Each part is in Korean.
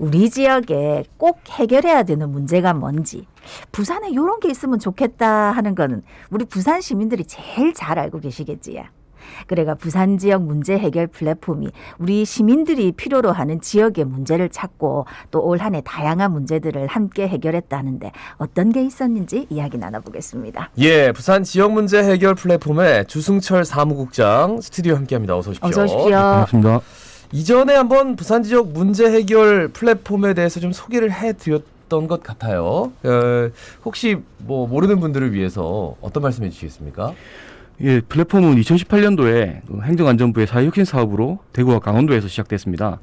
우리 지역에 꼭 해결해야 되는 문제가 뭔지, 부산에 이런 게 있으면 좋겠다 하는 거는 우리 부산 시민들이 제일 잘 알고 계시겠지요. 그래가 부산 지역 문제 해결 플랫폼이 우리 시민들이 필요로 하는 지역의 문제를 찾고 또 올 한 해 다양한 문제들을 함께 해결했다는데 어떤 게 있었는지 이야기 나눠보겠습니다. 예, 부산 지역 문제 해결 플랫폼의 주승철 사무국장 스튜디오 함께합니다. 어서 오십시오. 어서 오십시오. 반갑습니다. 이전에 한번 부산 지역 문제 해결 플랫폼에 대해서 좀 소개를 해드렸던 것 같아요. 혹시 뭐 모르는 분들을 위해서 어떤 말씀해 주시겠습니까? 예, 플랫폼은 2018년도에 행정안전부의 사회혁신 사업으로 대구와 강원도에서 시작됐습니다.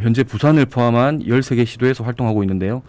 현재 부산을 포함한 13개 시도에서 활동하고 있는데요.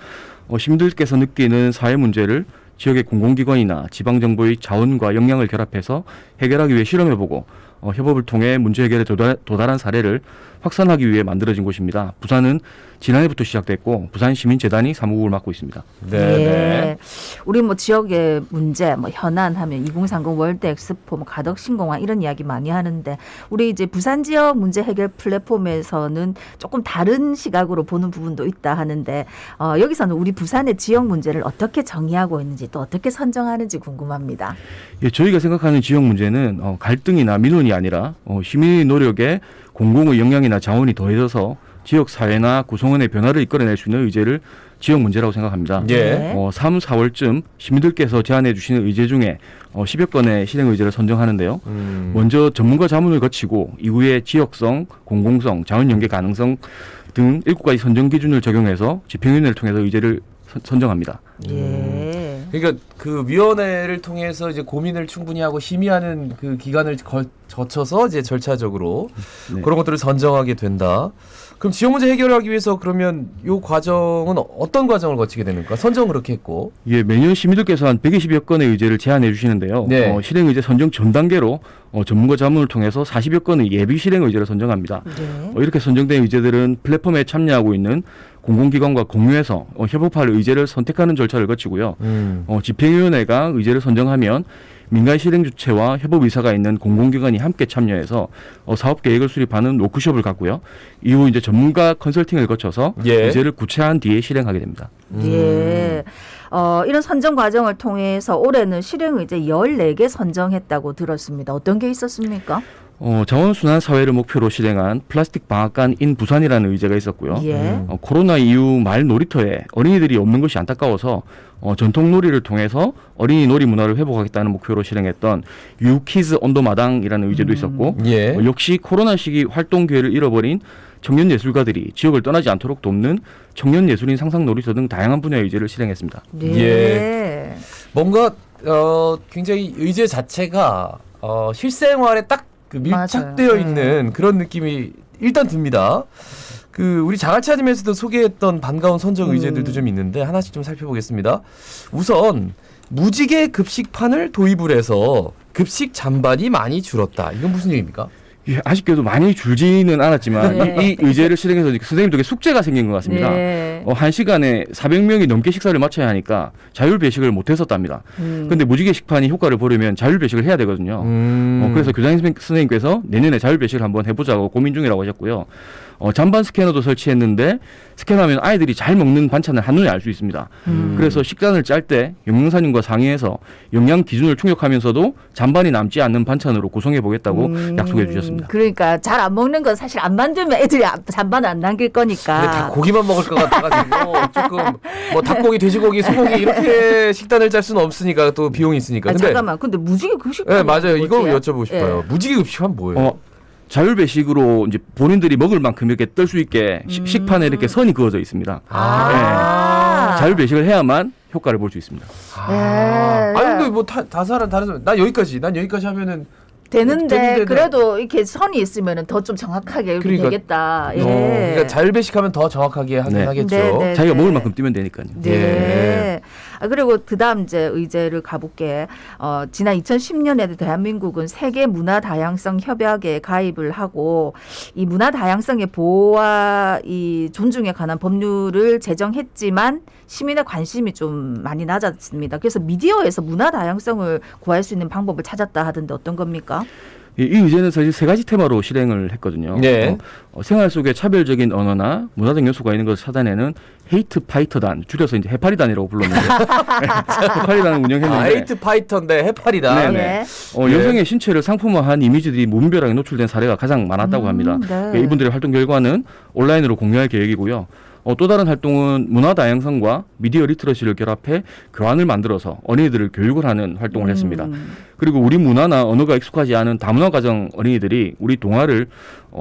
시민들께서 느끼는 사회 문제를 지역의 공공기관이나 지방정부의 자원과 역량을 결합해서 해결하기 위해 실험해보고 협업을 통해 문제 해결에 도달한 사례를 확산하기 위해 만들어진 곳입니다. 부산은 지난해부터 시작됐고 부산시민재단이 사무국을 맡고 있습니다. 네. 예. 우리 뭐 지역의 문제, 뭐 현안 하면 2030 월드 엑스포, 뭐 가덕 신공항 이런 이야기 많이 하는데 우리 이제 부산 지역 문제 해결 플랫폼에서는 조금 다른 시각으로 보는 부분도 있다 하는데 여기서는 우리 부산의 지역 문제를 어떻게 정의하고 있는지 또 어떻게 선정하는지 궁금합니다. 예, 저희가 생각하는 지역 문제는 갈등이나 민원이 아니라 시민의 노력에 공공의 역량이나 자원이 더해져서 지역 사회나 구성원의 변화를 이끌어낼 수 있는 의제를 지역 문제라고 생각합니다. 예. 3, 4월쯤 시민들께서 제안해 주시는 의제 중에 10여 건의 실행 의제를 선정하는데요. 먼저 전문가 자문을 거치고 이후에 지역성, 공공성, 자원 연계 가능성 등 7가지 선정 기준을 적용해서 집행위원회를 통해서 의제를 선정합니다. 예. 그러니까 그 위원회를 통해서 이제 고민을 충분히 하고 심의하는 그 기간을 거쳐서 이제 절차적으로 네. 그런 것들을 선정하게 된다. 그럼 지역 문제 해결하기 위해서 그러면 이 과정은 어떤 과정을 거치게 됩니까? 선정 그렇게 했고. 예, 매년 시민들께서 한 120여 건의 의제를 제안해 주시는데요. 네. 실행 의제 선정 전 단계로 전문가 자문을 통해서 40여 건의 예비 실행 의제를 선정합니다. 네. 이렇게 선정된 의제들은 플랫폼에 참여하고 있는 공공기관과 공유해서 협업할 의제를 선택하는 절차를 거치고요. 집행위원회가 의제를 선정하면 민간 실행 주체와 협업 의사가 있는 공공기관이 함께 참여해서 사업 계획을 수립하는 워크숍을 갖고요. 이후 이제 전문가 컨설팅을 거쳐서 예. 의제를 구체화한 뒤에 실행하게 됩니다. 예. 이런 선정 과정을 통해서 올해는 실행 의제 14개 선정했다고 들었습니다. 어떤 게 있었습니까? 자원순환 사회를 목표로 실행한 플라스틱 방앗간 인 부산이라는 의제가 있었고요. 예. 코로나 이후 마을 놀이터에 어린이들이 없는 것이 안타까워서 전통 놀이를 통해서 어린이 놀이 문화를 회복하겠다는 목표로 실행했던 유키즈 온도마당이라는 의제도 있었고 예. 역시 코로나 시기 활동 기회를 잃어버린 청년 예술가들이 지역을 떠나지 않도록 돕는 청년 예술인 상상 놀이터 등 다양한 분야의 의제를 실행했습니다. 네. 예. 뭔가 굉장히 의제 자체가 실생활에 딱 그 밀착되어 맞아요. 있는 그런 느낌이 일단 듭니다. 그 우리 자갈차림에서도 소개했던 반가운 선정 의제들도 좀 있는데 하나씩 좀 살펴보겠습니다. 우선 무지개 급식판을 도입을 해서 급식 잔반이 많이 줄었다. 이건 무슨 얘기입니까? 예, 아쉽게도 많이 줄지는 않았지만 네. 이 의제를 실행해서 선생님들에게 숙제가 생긴 것 같습니다. 네. 한 시간에 400명이 넘게 식사를 마쳐야 하니까 자율 배식을 못 했었답니다. 그런데 무지개 식판이 효과를 보려면 자율 배식을 해야 되거든요. 그래서 교장 선생님께서 내년에 자율 배식을 한번 해보자고 고민 중이라고 하셨고요. 잔반 스캐너도 설치했는데 스캔하면 아이들이 잘 먹는 반찬을 한눈에 알 수 있습니다. 그래서 식단을 짤 때 영양사님과 상의해서 영양 기준을 충족하면서도 잔반이 남지 않는 반찬으로 구성해 보겠다고 약속해 주셨습니다. 그러니까 잘 안 먹는 건 사실 안 만들면 애들이 잔반 안 남길 거니까. 근데 다 고기만 먹을 것 같아가지고 조금 뭐 닭고기, 돼지고기, 소고기 이렇게 식단을 짤 수는 없으니까 또 비용이 있으니까. 근데 잠깐만. 근데 무지개 급식판. 네, 맞아요. 이거 여쭤보고 싶어요. 무지개 급식판 뭐예요? 자율 배식으로 이제 본인들이 먹을 만큼 이렇게 뜰 수 있게 식판에 이렇게 선이 그어져 있습니다. 자율 배식을 해야만 효과를 볼 수 있습니다. 예. 아니 근데 뭐 다른 사람 난 여기까지 하면은 되는데 그래도 이렇게 선이 있으면 더 좀 정확하게 이렇게 그러니까, 되겠다. 예. 그러니까 자율 배식하면 더 정확하게 하긴 네. 하겠죠. 네, 네. 자기가 먹을 만큼 뛰면 되니까요. 네. 예. 그리고 그다음 이제 의제를 가볼게. 지난 2010년에도 대한민국은 세계 문화 다양성 협약에 가입을 하고 이 문화 다양성의 보호와 이 존중에 관한 법률을 제정했지만 시민의 관심이 좀 많이 낮았습니다. 그래서 미디어에서 문화 다양성을 구할 수 있는 방법을 찾았다 하던데 어떤 겁니까? 이 의제는 사실 세 가지 테마로 실행을 했거든요. 네. 생활 속에 차별적인 언어나 문화적 요소가 있는 것을 찾아내는 헤이트 파이터단, 줄여서 이제 해파리단이라고 불렀는데 해파리단을 운영했는데 헤이트 파이터인데 해파리다. 네. 네. 여성의 신체를 상품화한 이미지들이 무분별하게 노출된 사례가 가장 많았다고 합니다. 네. 이분들의 활동 결과는 온라인으로 공유할 계획이고요. 또 다른 활동은 문화 다양성과 미디어 리터러시를 결합해 교환을 만들어서 어린이들을 교육을 하는 활동을 했습니다. 그리고 우리 문화나 언어가 익숙하지 않은 다문화 가정 어린이들이 우리 동화를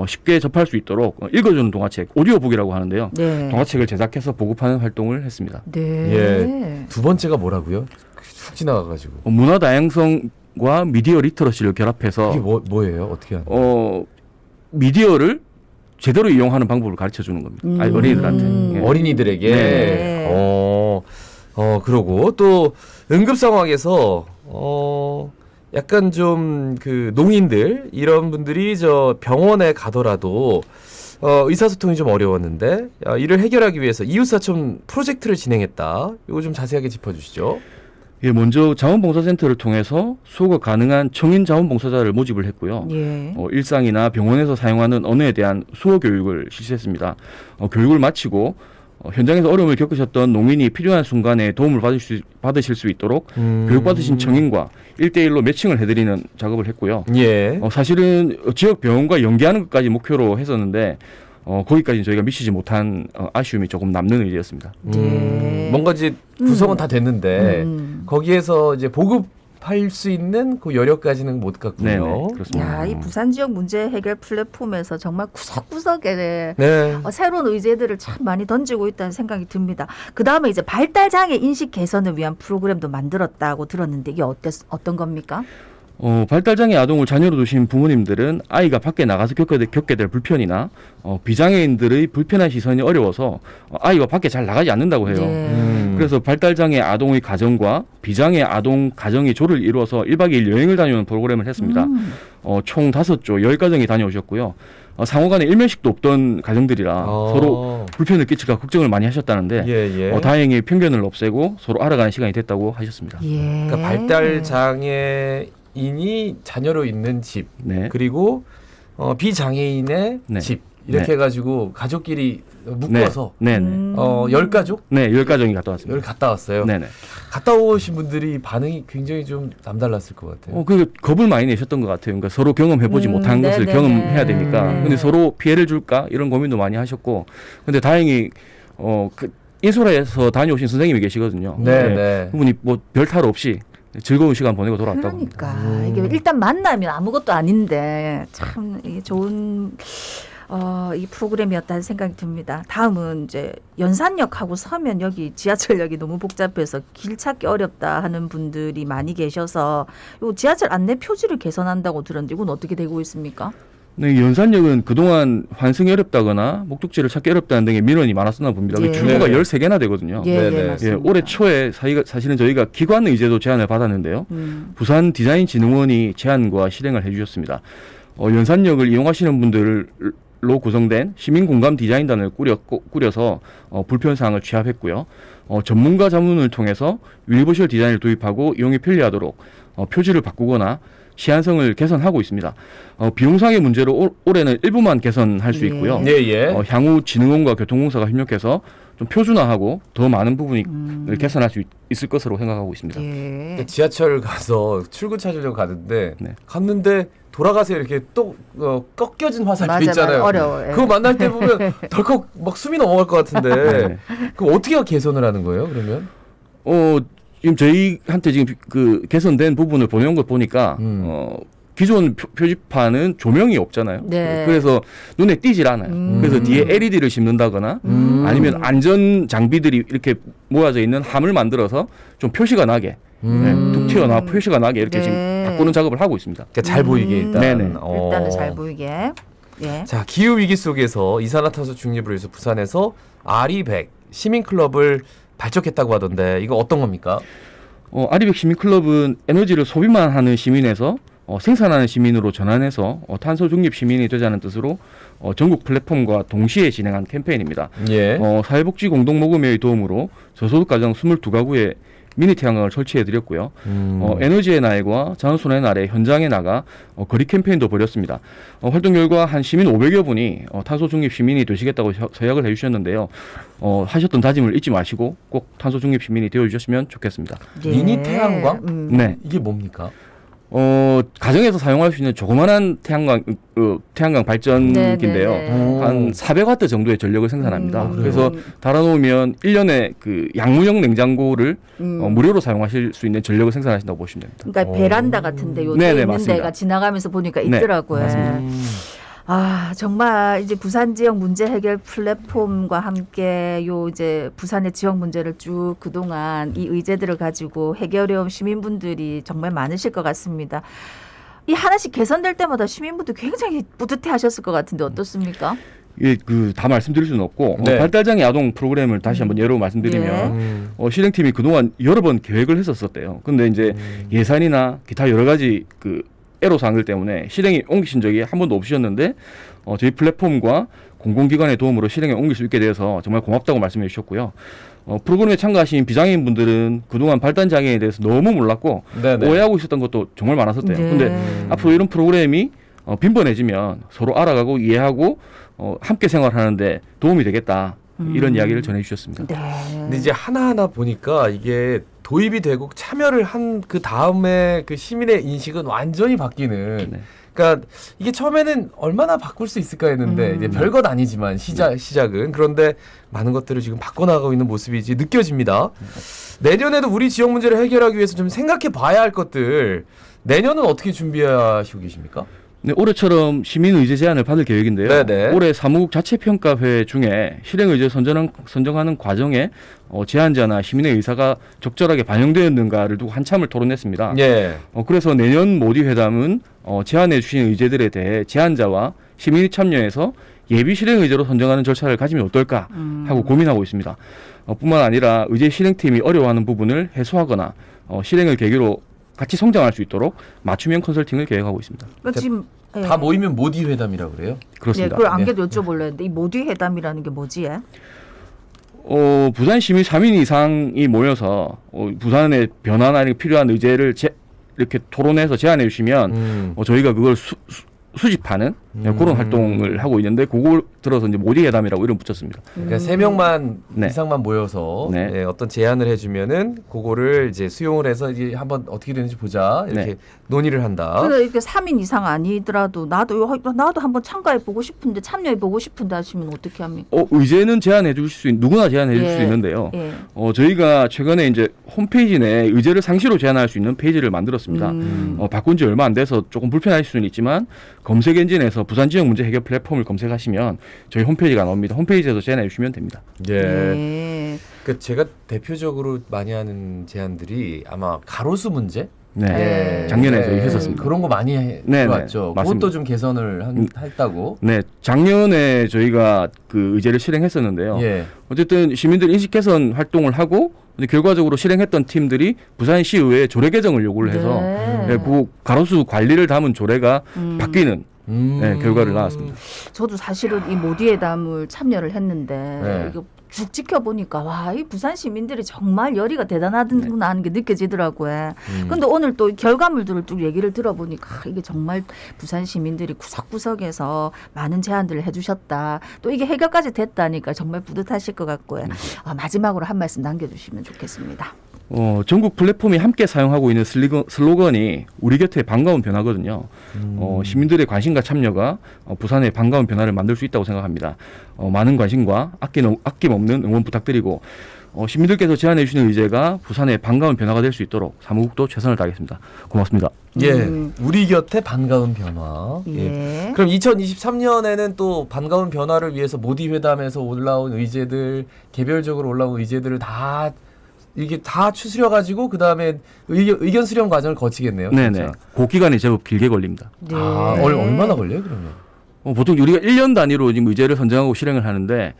쉽게 접할 수 있도록 읽어주는 동화책, 오디오북이라고 하는데요. 네. 동화책을 제작해서 보급하는 활동을 했습니다. 네. 예. 두 번째가 뭐라고요? 훅 지나가가지고. 문화 다양성과 미디어 리터러시를 결합해서 이게 뭐예요? 어떻게 하는? 미디어를 제대로 이용하는 방법을 가르쳐 주는 겁니다. 아니, 어린이들한테. 예. 어린이들에게. 네. 그러고 또 응급 상황에서 약간 좀 그 농인들 이런 분들이 저 병원에 가더라도 의사소통이 좀 어려웠는데 이를 해결하기 위해서 이웃사촌 프로젝트를 진행했다. 이거 좀 자세하게 짚어주시죠. 예, 먼저 자원봉사센터를 통해서 수호가 가능한 청인 자원봉사자를 모집을 했고요. 예. 일상이나 병원에서 사용하는 언어에 대한 수호 교육을 실시했습니다. 교육을 마치고 현장에서 어려움을 겪으셨던 농민이 필요한 순간에 도움을 받으실 수 있도록 교육받으신 청인과 1대1로 매칭을 해드리는 작업을 했고요. 예. 사실은 지역 병원과 연계하는 것까지 목표로 했었는데 거기까지 저희가 미치지 못한 아쉬움이 조금 남는 의제였습니다. 네. 뭔가 이제 구성은 다 됐는데 거기에서 이제 보급할 수 있는 그 여력까지는 못 갔군요. 네네, 그렇습니다. 야, 이 부산 지역 문제 해결 플랫폼에서 정말 구석구석에 네. 새로운 의제들을 참 많이 던지고 있다는 생각이 듭니다. 그 다음에 이제 발달장애 인식 개선을 위한 프로그램도 만들었다고 들었는데 이게 어떤 겁니까? 발달장애 아동을 자녀로 두신 부모님들은 아이가 밖에 나가서 겪게 될 불편이나 비장애인들의 불편한 시선이 어려워서 아이가 밖에 잘 나가지 않는다고 해요. 네. 그래서 발달장애 아동의 가정과 비장애 아동 가정이 조를 이루어서 1박 2일 여행을 다녀오는 프로그램을 했습니다. 총 5조 10가정이 다녀오셨고요. 상호간에 일면식도 없던 가정들이라 서로 불편을 끼칠까 걱정을 많이 하셨다는데 예. 다행히 편견을 없애고 서로 알아가는 시간이 됐다고 하셨습니다. 예. 그러니까 발달 장애인이 자녀로 있는 집 네. 그리고 비장애인의 네. 집 이렇게 네. 해가지고 가족끼리 묶어서 네. 10가족? 네, 10가정이 갔다 왔습니다. 여기 갔다 왔어요. 네네. 갔다 오신 분들이 반응이 굉장히 좀 남달랐을 것 같아요. 그 겁을 많이 내셨던 것 같아요. 그러니까 서로 경험해보지 못한 것을 네네네. 경험해야 되니까. 근데 서로 피해를 줄까 이런 고민도 많이 하셨고. 근데 다행히 인솔아에서 다녀오신 선생님이 계시거든요. 네. 그분이 뭐 별 탈 없이 즐거운 시간 보내고 돌아왔다고 합니다. 그러니까 이게 일단 만나면 아무것도 아닌데 참 이게 좋은 이 프로그램이었다는 생각이 듭니다. 다음은 이제 연산역하고 서면 여기 지하철역이 너무 복잡해서 길 찾기 어렵다 하는 분들이 많이 계셔서 요 지하철 안내 표지를 개선한다고 들었는데 이건 어떻게 되고 있습니까? 네, 연산역은 그동안 환승이 어렵다거나 목적지를 찾기 어렵다는 등의 민원이 많았었나 봅니다. 예. 출구가 13개나 되거든요. 네네. 맞습니다. 올해 초에 사실은 저희가 기관 의제도 제안을 받았는데요. 부산 디자인진흥원이 제안과 실행을 해주셨습니다. 연산역을 이용하시는 분들로 구성된 시민공감 디자인단을 꾸려서 불편사항을 취합했고요. 전문가 자문을 통해서 유니버셜 디자인을 도입하고 이용이 편리하도록 표지를 바꾸거나 시한성을 개선하고 있습니다. 비용상의 문제로 올해는 일부만 개선할 수 있고요. 예. 향후 진흥원과 교통공사가 협력해서 좀 표준화하고 더 많은 부분을 개선할 수 있을 것으로 생각하고 있습니다. 예. 지하철 가서 출구 찾으려고 가는데 네. 갔는데 돌아가서 이렇게 또 꺾여진 화살표 맞아, 있잖아요. 어려워요. 그거 만날 때 보면 덜컥 막 숨이 넘어갈 것 같은데 네. 그럼 어떻게 개선을 하는 거예요? 그러면? 지금 저희한테 지금 그 개선된 부분을 보내온 걸 보니까 기존 표지판은 조명이 없잖아요. 네. 그래서 눈에 띄질 않아요. 그래서 뒤에 LED를 심는다거나 아니면 안전 장비들이 이렇게 모아져 있는 함을 만들어서 좀 표시가 나게 툭 튀어나와 표시가 나게 이렇게 네. 지금 바꾸는 작업을 하고 있습니다. 그러니까 잘 보이게 일단. 네네. 일단은 잘 보이게. 예. 자, 기후 위기 속에서 이산화탄소 중립을 위해서 부산에서 아리백 시민클럽을 발족했다고 하던데 이거 어떤 겁니까? 아리백 시민클럽은 에너지를 소비만 하는 시민에서 생산하는 시민으로 전환해서 탄소 중립 시민이 되자는 뜻으로 전국 플랫폼과 동시에 진행한 캠페인입니다. 예. 사회복지 공동모금회의 도움으로 저소득 가정 22가구에 미니 태양광을 설치해드렸고요. 에너지의 날과 자연순환의 날에 현장에 나가 거리 캠페인도 벌였습니다. 활동 결과 한 시민 500여 분이 탄소 중립 시민이 되시겠다고 서약을 해주셨는데요. 하셨던 다짐을 잊지 마시고 꼭 탄소 중립 시민이 되어주셨으면 좋겠습니다. 예. 미니 태양광? 네. 이게 뭡니까? 가정에서 사용할 수 있는 조그만한 태양광 발전기인데요. 네. 한 400와트 정도의 전력을 생산합니다. 그래요? 그래서 달아놓으면 1년에 그 양문형 냉장고를 무료로 사용하실 수 있는 전력을 생산하신다고 보시면 됩니다. 그러니까 베란다 같은데 요새 네네, 있는 맞습니다. 데가 지나가면서 보니까 네, 있더라고요. 맞습니다. 아, 정말 이제 부산 지역 문제 해결 플랫폼과 함께 요 이제 부산의 지역 문제를 쭉 그동안 이 의제들을 가지고 해결해온 시민분들이 정말 많으실 것 같습니다. 이 하나씩 개선될 때마다 시민분들 굉장히 뿌듯해 하셨을 것 같은데 어떻습니까? 예, 다 말씀드릴 수는 없고 네. 발달장애 아동 프로그램을 다시 한번 예로 말씀드리면 실행팀이 그동안 여러 번 계획을 했었대요. 근데 이제 예산이나 기타 여러 가지 애로사항들 때문에 실행에 옮기신 적이 한 번도 없으셨는데 저희 플랫폼과 공공기관의 도움으로 실행에 옮길 수 있게 되어서 정말 고맙다고 말씀해 주셨고요. 프로그램에 참가하신 비장애인분들은 그동안 발달장애에 대해서 너무 몰랐고 네네. 오해하고 있었던 것도 정말 많았었대요. 네. 근데 앞으로 이런 프로그램이 빈번해지면 서로 알아가고 이해하고 함께 생활하는데 도움이 되겠다. 이런 이야기를 전해주셨습니다. 네. 근데 이제 하나하나 보니까 이게 도입이 되고 참여를 한 그 다음에 그 시민의 인식은 완전히 바뀌는. 네. 그러니까 이게 처음에는 얼마나 바꿀 수 있을까 했는데 이제 별것 아니지만 시작은 그런데 많은 것들을 지금 바꿔나가고 있는 모습이 이제 느껴집니다. 내년에도 우리 지역 문제를 해결하기 위해서 좀 생각해 봐야 할 것들 내년은 어떻게 준비하시고 계십니까? 네, 올해처럼 시민의제 제안을 받을 계획인데요. 네네. 올해 사무국 자체평가회 중에 실행의제 선정하는 과정에 제안자나 시민의 의사가 적절하게 반영되었는가를 두고 한참을 토론했습니다. 예. 그래서 내년 모디 회담은 제안해 주신 의제들에 대해 제안자와 시민이 참여해서 예비 실행의제로 선정하는 절차를 가지면 어떨까 하고 고민하고 있습니다. 뿐만 아니라 의제 실행팀이 어려워하는 부분을 해소하거나 실행을 계기로 같이 성장할 수 있도록 맞춤형 컨설팅을 계획하고 있습니다. 그러니까 지금 다 모이면 모디 회담이라고 그래요? 네, 그렇습니다. 그걸 안 그래도 여쭤보려 했는데 이 모두 회담이라는 게 뭐지? 부산 시민 3인 이상이 모여서 부산의 변화나 필요한 의제를 이렇게 토론해서 제안해 주시면 저희가 그걸 수집하는 그런 활동을 하고 있는데 그걸 들어서 이제 모디 회담이라고 이름 붙였습니다. 그러니까 3명만 네. 이상만 모여서 네. 예, 어떤 제안을 해주면은 그거를 이제 수용을 해서 이제 한번 어떻게 되는지 보자 이렇게 네. 논의를 한다. 근데 이렇게 3인 이상 아니더라도 나도 한번 참가해 보고 싶은데 참여해 보고 싶은데 하시면 어떻게 합니까? 의제는 제안해 주실 수 누구나 제안해 줄 수 예. 있는데요. 예. 저희가 최근에 이제 홈페이지 내에 의제를 상시로 제안할 수 있는 페이지를 만들었습니다. 바꾼 지 얼마 안 돼서 조금 불편하실 수는 있지만 검색 엔진에서 부산 지역 문제 해결 플랫폼을 검색하시면 저희 홈페이지가 나옵니다. 홈페이지에서 제안해 주시면 됩니다. 예. 예. 그 제가 대표적으로 많이 하는 제안들이 아마 가로수 문제. 네. 예. 작년에 저희 했었습니다. 그런 거 많이 네, 들어왔죠. 네, 맞습니다. 그것도 좀 개선을 했다고. 네, 작년에 저희가 그 의제를 실행했었는데요. 예. 어쨌든 시민들 인식 개선 활동을 하고 근데 결과적으로 실행했던 팀들이 부산시의회에 조례 개정을 요구를 해서 네. 그 가로수 관리를 담은 조례가 바뀌는 결과를 낳았습니다. 저도 사실은 이 모디회담을 참여를 했는데 네. 이거 쭉 지켜보니까 와, 이 부산 시민들이 정말 열의가 대단하구나 하는 게 느껴지더라고요. 근데 오늘 또 결과물들을 쭉 얘기를 들어보니까 이게 정말 부산 시민들이 구석구석에서 많은 제안들을 해주셨다. 또 이게 해결까지 됐다니까 정말 뿌듯하실 것 같고요. 마지막으로 한 말씀 남겨주시면 좋겠습니다. 전국 플랫폼이 함께 사용하고 있는 슬로건이 우리 곁에 반가운 변화거든요. 시민들의 관심과 참여가 부산의 반가운 변화를 만들 수 있다고 생각합니다. 많은 관심과 아낌없는 응원 부탁드리고 시민들께서 제안해 주시는 의제가 부산의 반가운 변화가 될 수 있도록 사무국도 최선을 다하겠습니다. 고맙습니다. 예. 우리 곁에 반가운 변화. 예. 그럼 2023년에는 또 반가운 변화를 위해서 모디 회담에서 올라온 의제들, 개별적으로 올라온 의제들을 다 이게 다 추스려 가지고 그 다음에 의견 수렴 과정을 거치겠네요. 네네. 진짜. 그 기간이 제법 길게 걸립니다. 네. 얼마나 걸려요, 그러면? 보통 우리가 1년 단위로 지금 의제를 선정하고 실행을 하는데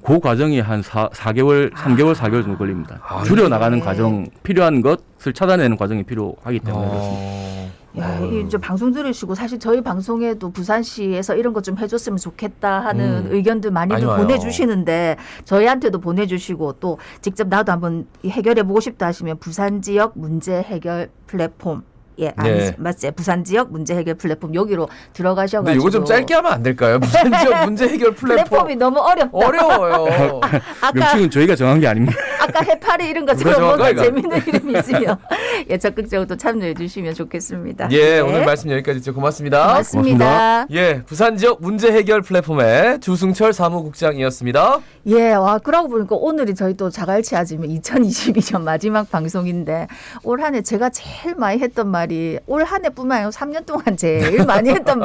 그 과정이 한 4개월, 3개월, 4개월 정도 걸립니다. 줄여 나가는 과정, 필요한 것을 찾아내는 과정이 필요하기 때문에 그렇습니다. 예, 이제 방송 들으시고 사실 저희 방송에도 부산시에서 이런 것 좀 해줬으면 좋겠다 하는 의견들 많이들 와요. 보내주시는데 저희한테도 보내주시고 또 직접 나도 한번 해결해보고 싶다 하시면 부산 지역 문제 해결 플랫폼 예, 네. 맞지? 부산 지역 문제 해결 플랫폼 여기로 들어가셔가지고. 근데 이거 좀 짧게 하면 안 될까요? 부산 지역 문제 해결 플랫폼 플랫폼이 너무 어렵다. 어려워요. 아까 명칭은 저희가 정한 게 아닙니다. 아까 해파리 이런 누가 것처럼 뭔가 정할까, 이거? 재밌는 이름이 있으면 예, 적극적으로 또 참여해 주시면 좋겠습니다. 예, 네. 오늘 말씀 여기까지 듣죠. 고맙습니다. 고맙습니다. 예, 부산 지역 문제 해결 플랫폼의 주승철 사무국장이었습니다. 예, 와, 그러고 보니까 오늘이 저희 또 자갈치 아지매 2022년 마지막 방송인데 올 한 해 제가 제일 많이 했던 말이 올 한 해뿐만 아니라 3년 동안 제일 많이 했던